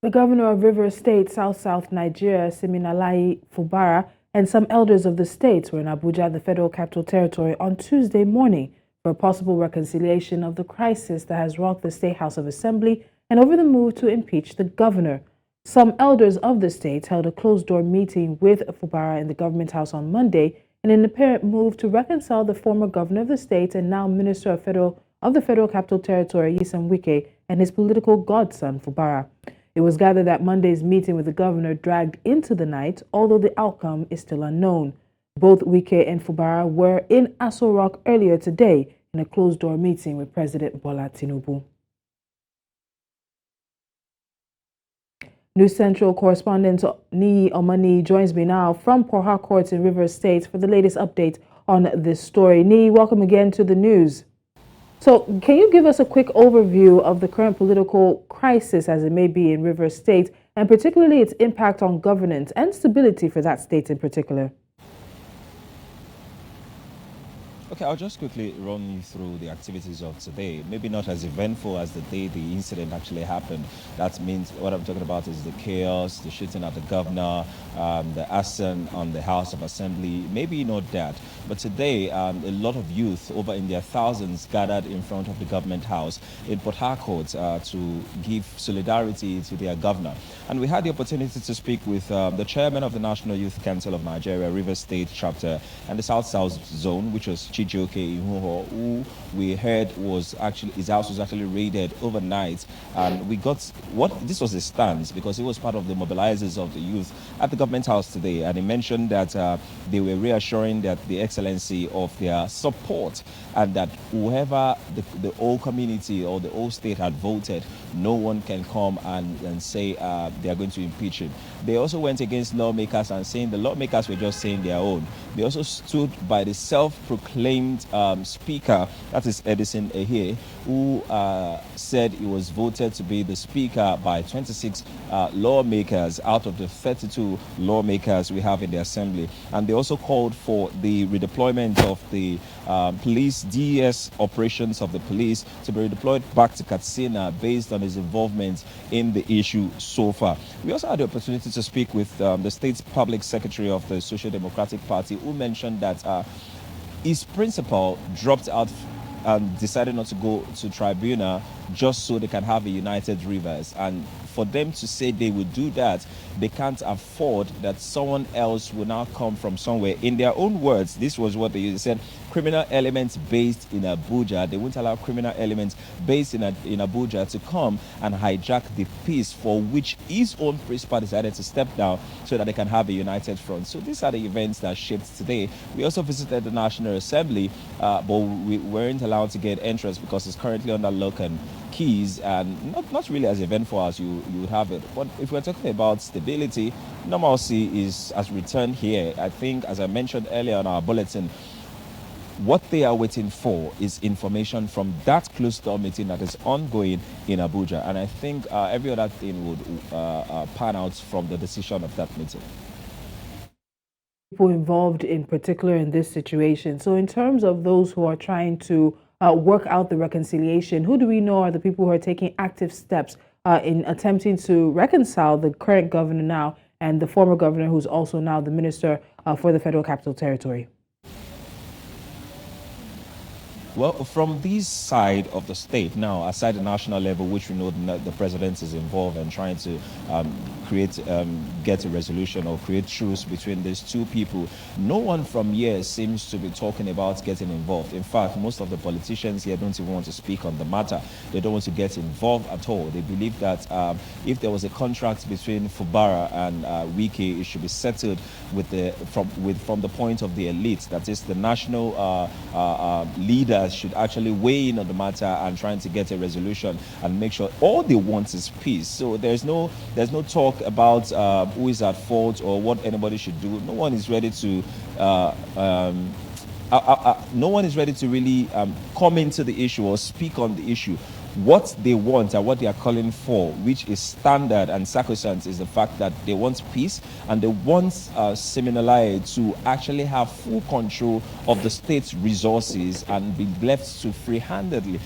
The governor of Rivers State, South Nigeria, Siminalayi Fubara, and some elders of the states were in Abuja, the Federal Capital Territory, on Tuesday morning for a possible reconciliation of the crisis that has rocked the State House of Assembly and over the move to impeach the governor. Some elders of the states held a closed-door meeting with Fubara in the government house on Monday in an apparent move to reconcile the former governor of the state and now Minister of the Federal Capital Territory, Nyesom Wike, and his political godson, Fubara. It was gathered that Monday's meeting with the governor dragged into the night, although the outcome is still unknown. Both Wike and Fubara were in Aso Rock earlier today in a closed-door meeting with President Bola Tinubu. News Central correspondent Nii Omani joins me now from Port Harcourt in Rivers State for the latest update on this story. Nii, welcome again to the news. So can you give us a quick overview of the current political crisis as it may be in Rivers State, and particularly its impact on governance and stability for that state in particular? Okay, I'll just quickly run you through the activities of today. Maybe not as eventful as the day the incident actually happened. That means what I'm talking about is the chaos, the shooting at the governor, the arson on the House of Assembly. Maybe not that. But today, a lot of youth, over in their thousands, gathered in front of the government house in Port Harcourt to give solidarity to their governor. And we had the opportunity to speak with the chairman of the National Youth Council of Nigeria, Rivers State chapter, and the South-South zone, which was who we heard his house was actually raided overnight, and we got this was his stance because he was part of the mobilizers of the youth at the government house today, and he mentioned that they were reassuring that the excellency of their support, and that whoever the whole community or the whole state had voted, no one can come and say they are going to impeach him. They also went against lawmakers and saying the lawmakers were just saying their own. They also stood by the self-proclaimed speaker, that is Edison Ehie, who said he was voted to be the speaker by 26 lawmakers out of the 32 lawmakers we have in the assembly. And they also called for the redeployment of the police, DES operations of the police to be redeployed back to Katsina based on his involvement in the issue so far. We also had the opportunity to speak with the state's public secretary of the Social Democratic Party, who mentioned that his principal dropped out and decided not to go to tribunal just so they can have a united Rivers. And for them to say they would do that, they can't afford that someone else will now come from somewhere. In their own words, this was what they said: criminal elements based in Abuja. They won't allow criminal elements based in Abuja to come and hijack the peace for which his own principal decided to step down so that they can have a united front. So these are the events that shaped today. We also visited the National Assembly, but we weren't allowed to get entrance because it's currently under lock and keys, and not really as eventful as you would have it. But if we're talking about stability, normalcy has returned here. I think, as I mentioned earlier on our bulletin, what they are waiting for is information from that closed-door meeting that is ongoing in Abuja. And I think every other thing would pan out from the decision of that meeting. People involved in particular in this situation. So in terms of those who are trying to work out the reconciliation, who do we know are the people who are taking active steps in attempting to reconcile the current governor now and the former governor, who's also now the minister for the Federal Capital Territory? Well, from this side of the state now, aside the national level, which we know the president is involved in trying to get a resolution or create truce between these two people, no one from here seems to be talking about getting involved. In fact, most of the politicians here don't even want to speak on the matter. They don't want to get involved at all. They believe that if there was a contract between Fubara and Wike, it should be settled from the point of the elite, that is the national leaders should actually weigh in on the matter and trying to get a resolution and make sure all they want is peace. So there's no talk about who is at fault or what anybody should do. No one is ready to really come into the issue or speak on the issue. What they want and what they are calling for, which is standard and sacrosanct, is the fact that they want peace and they want Siminalayi to actually have full control of the state's resources and be left to free-handedly.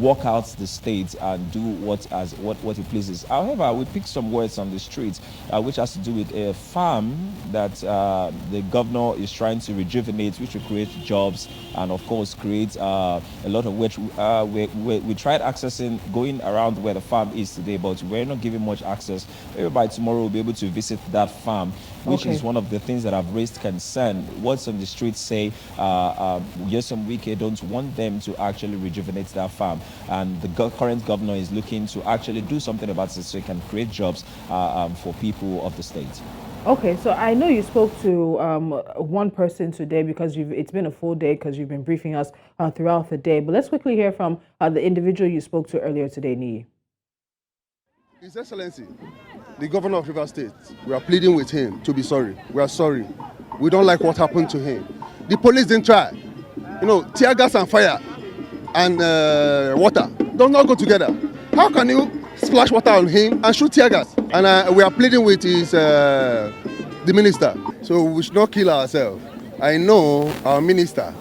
walk out the state and do what he pleases. However, we picked some words on the streets, which has to do with a farm that the governor is trying to rejuvenate, which will create jobs and, of course, create a lot of which we tried accessing, going around where the farm is today, but we're not giving much access. Maybe by tomorrow we'll be able to visit that farm, which is one of the things that have raised concern. What's on the streets say Nyesom Wike don't want them to actually rejuvenate that farm, and the current governor is looking to actually do something about it so he can create jobs for people of the state. Okay, so I know you spoke to one person today because it's been a full day because you've been briefing us throughout the day. But let's quickly hear from the individual you spoke to earlier today, Niyi. His Excellency, the Governor of Rivers State, we are pleading with him to be sorry. We are sorry. We don't like what happened to him. The police didn't try. You know, tear gas and fire and water do not go together. How can you splash water on him and shoot tear gas? And we are pleading with the minister. So we should not kill ourselves. I know our minister,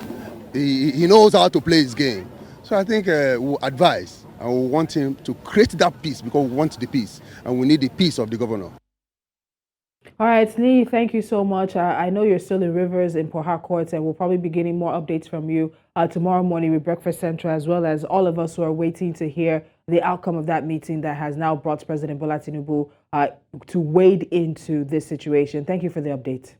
he knows how to play his game. So I think we'll advise and we want him to create that peace because we want the peace and we need the peace of the governor. All right, Niyi, thank you so much. I know you're still in Rivers in Port Harcourt, and we'll probably be getting more updates from you tomorrow morning with Breakfast Central, as well as all of us who are waiting to hear the outcome of that meeting that has now brought President Bola Tinubu to wade into this situation. Thank you for the update.